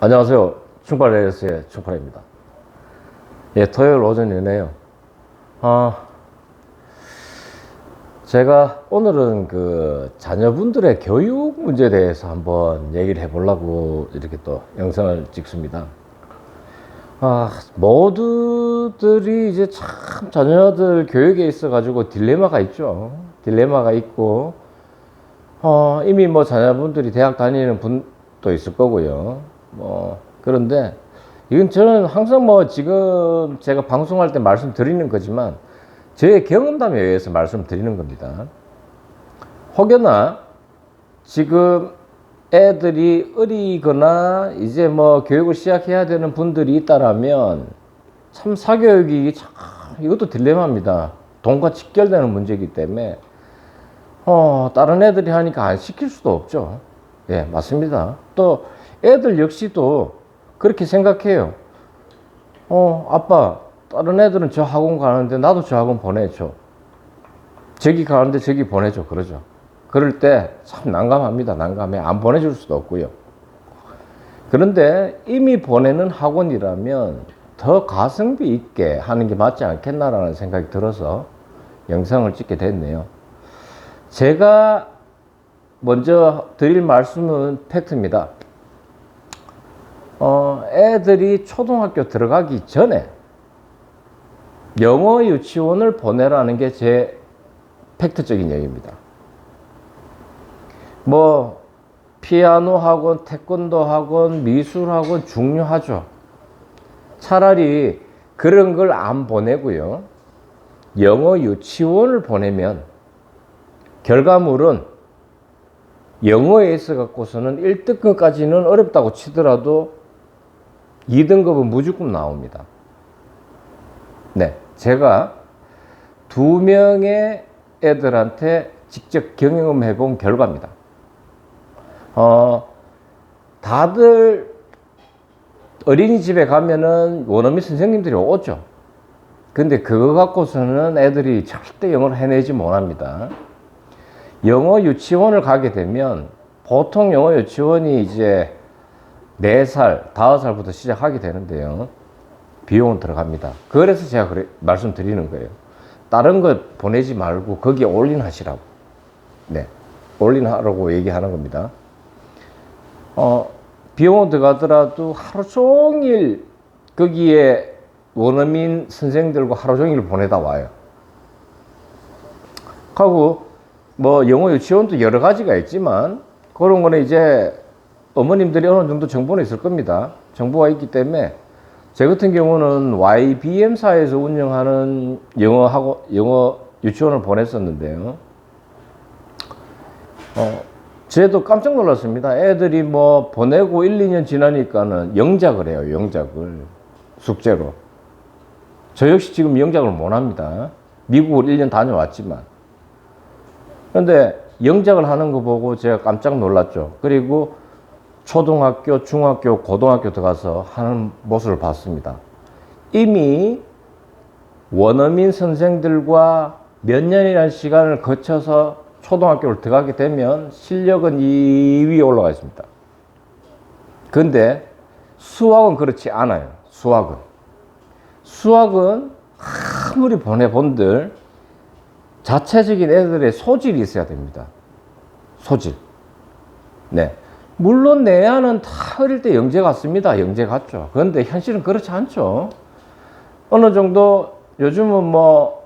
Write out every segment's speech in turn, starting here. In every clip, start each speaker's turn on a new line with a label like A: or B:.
A: 안녕하세요. 충팔레이스의 충팔입니다. 예, 토요일 오전이네요. 제가 오늘은 그 자녀분들의 교육 문제에 대해서 한번 얘기를 해보려고 이렇게 또 영상을 찍습니다. 모두들이 이제 참 자녀들 교육에 있어가지고 딜레마가 있죠. 딜레마가 있고, 이미 뭐 자녀분들이 대학 다니는 분도 있을 거고요. 그런데 이건 저는 항상 뭐 지금 제가 방송할 때 말씀드리는 거지만 저의 경험담에 의해서 말씀드리는 겁니다. 혹여나 지금 애들이 어리거나 이제 뭐 교육을 시작해야 되는 분들이 있다라면 참 사교육이 참 이것도 딜레마입니다. 돈과 직결되는 문제이기 때문에 다른 애들이 하니까 안 시킬 수도 없죠. 예, 맞습니다. 또 애들 역시도 그렇게 생각해요. 아빠, 다른 애들은 저 학원 가는데 나도 저 학원 보내줘. 저기 가는데 저기 보내줘. 그러죠. 그럴 때 참 난감합니다. 난감해. 안 보내줄 수도 없고요. 그런데 이미 보내는 학원이라면 더 가성비 있게 하는 게 맞지 않겠나라는 생각이 들어서 영상을 찍게 됐네요. 제가 먼저 드릴 말씀은 팩트입니다. 애들이 초등학교 들어가기 전에 영어 유치원을 보내라는 게 제 팩트적인 얘기입니다. 뭐 피아노 학원, 태권도 학원, 미술 학원 중요하죠. 차라리 그런 걸 안 보내고요. 영어 유치원을 보내면 결과물은 영어에 있어 갖고서는 1등급까지는 어렵다고 치더라도 2등급은 무조건 나옵니다. 네, 제가 2명의 애들한테 직접 경험해 본 결과입니다. 다들 어린이집에 가면은 원어민 선생님들이 오죠. 근데 그거 갖고서는 애들이 절대 영어를 해내지 못합니다. 영어 유치원을 가게 되면 보통 영어 유치원이 이제 4살, 5살부터 시작하게 되는데요. 비용은 들어갑니다. 그래서 제가 말씀드리는 거예요. 다른 거 보내지 말고 거기에 올인하시라고. 네. 올인하라고 얘기하는 겁니다. 비용은 들어가더라도 하루 종일 거기에 원어민 선생들과 하루 종일 보내다 와요. 하고 뭐 영어 유치원도 여러 가지가 있지만 그런 거는 이제 어머님들이 어느 정도 정보는 있을 겁니다. 정보가 있기 때문에 제 같은 경우는 YBM사에서 운영하는 영어 유치원을 보냈었는데요. 저도 깜짝 놀랐습니다. 애들이 뭐 보내고 1, 2년 지나니까는 영작을 해요. 영작을 숙제로. 저 역시 지금 영작을 못 합니다. 미국을 1년 다녀왔지만. 그런데 영작을 하는 거 보고 제가 깜짝 놀랐죠. 그리고 초등학교, 중학교, 고등학교 들어가서 하는 모습을 봤습니다. 이미 원어민 선생들과 몇 년이라는 시간을 거쳐서 초등학교를 들어가게 되면 실력은 2위에 올라가 있습니다. 그런데 수학은 그렇지 않아요. 수학은 아무리 보내본들 자체적인 애들의 소질이 있어야 됩니다. 소질. 네. 물론 내 아는 다 어릴 때 영재 같습니다. 영재 같죠. 그런데 현실은 그렇지 않죠. 어느 정도 요즘은 뭐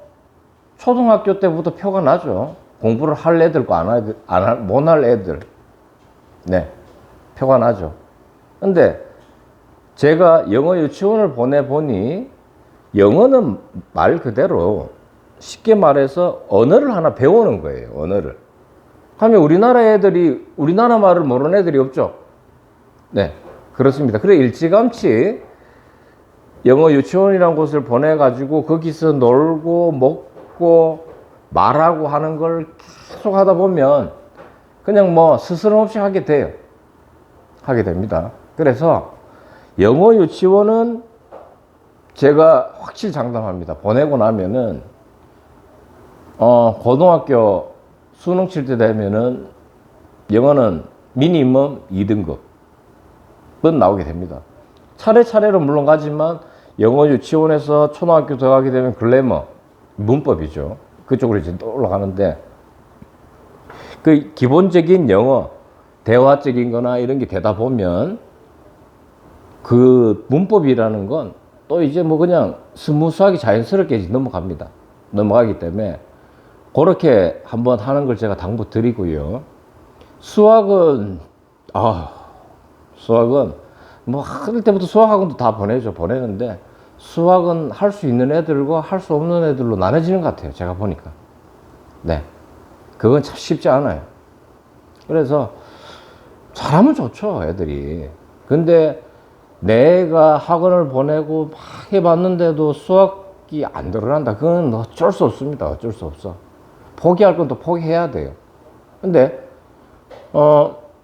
A: 초등학교 때부터 표가 나죠. 공부를 할 애들과 못 할 애들. 네. 표가 나죠. 근데 제가 영어 유치원을 보내보니 영어는 말 그대로 쉽게 말해서 언어를 하나 배우는 거예요. 언어를. 하면 우리나라 애들이 우리나라 말을 모르는 애들이 없죠. 네, 그렇습니다. 그래 일찌감치 영어 유치원이라는 곳을 보내가지고 거기서 놀고 먹고 말하고 하는 걸 계속 하다 보면 그냥 뭐 스스럼 없이 하게 돼요. 하게 됩니다. 그래서 영어 유치원은 제가 확실히 장담합니다. 보내고 나면은 고등학교 수능 칠 때 되면은 영어는 미니멈 2등급. 나오게 됩니다. 차례차례로 물론 가지만 영어 유치원에서 초등학교 들어가게 되면 글래머, 문법이죠. 그쪽으로 이제 또 올라가는데 그 기본적인 영어, 대화적인 거나 이런 게 되다 보면 그 문법이라는 건 또 이제 뭐 그냥 스무스하게 자연스럽게 넘어갑니다. 넘어가기 때문에 그렇게 한번 하는 걸 제가 당부 드리고요. 수학은 뭐 할 때부터 수학학원도 다 보내는데 수학은 할 수 있는 애들과 할 수 없는 애들로 나눠지는 것 같아요. 제가 보니까. 네. 그건 참 쉽지 않아요. 그래서 잘하면 좋죠, 애들이. 근데 내가 학원을 보내고 막 해봤는데도 수학이 안 들어간다. 그건 어쩔 수 없습니다. 어쩔 수 없어. 포기할 건 또 포기해야 돼요. 근데,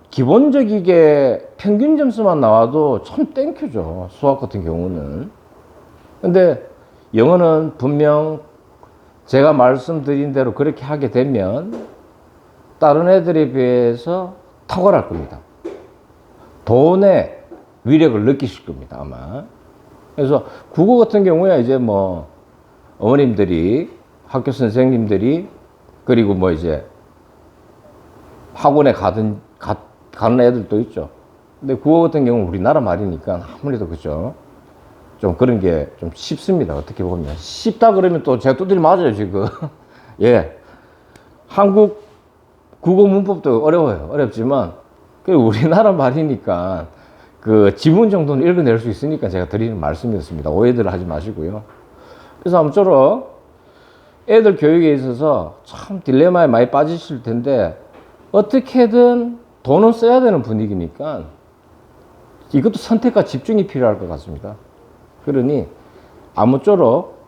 A: 기본적이게 평균 점수만 나와도 참 땡큐죠. 수학 같은 경우는. 근데 영어는 분명 제가 말씀드린 대로 그렇게 하게 되면 다른 애들에 비해서 탁월할 겁니다. 돈의 위력을 느끼실 겁니다, 아마. 그래서 국어 같은 경우에 이제 뭐 어머님들이, 학교 선생님들이, 그리고 뭐 이제 학원에 가는 애들도 있죠. 근데 국어 같은 경우는 우리나라 말이니까 아무래도 그죠. 좀 그런 게 좀 쉽습니다. 어떻게 보면. 쉽다 그러면 또 제가 두드리 맞아요, 지금. 예. 한국 국어 문법도 어려워요. 어렵지만, 그 우리나라 말이니까 그 지문 정도는 읽어낼 수 있으니까 제가 드리는 말씀이었습니다. 오해들 하지 마시고요. 그래서 아무쪼록 애들 교육에 있어서 참 딜레마에 많이 빠지실 텐데 어떻게든 돈은 써야 되는 분위기니까 이것도 선택과 집중이 필요할 것 같습니다. 그러니 아무쪼록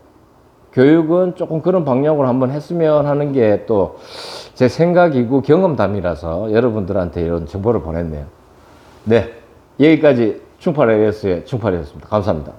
A: 교육은 조금 그런 방향으로 한번 했으면 하는 게 또 제 생각이고 경험담이라서 여러분들한테 이런 정보를 보냈네요. 네. 여기까지 충팔 AS의 충팔이었습니다. 감사합니다.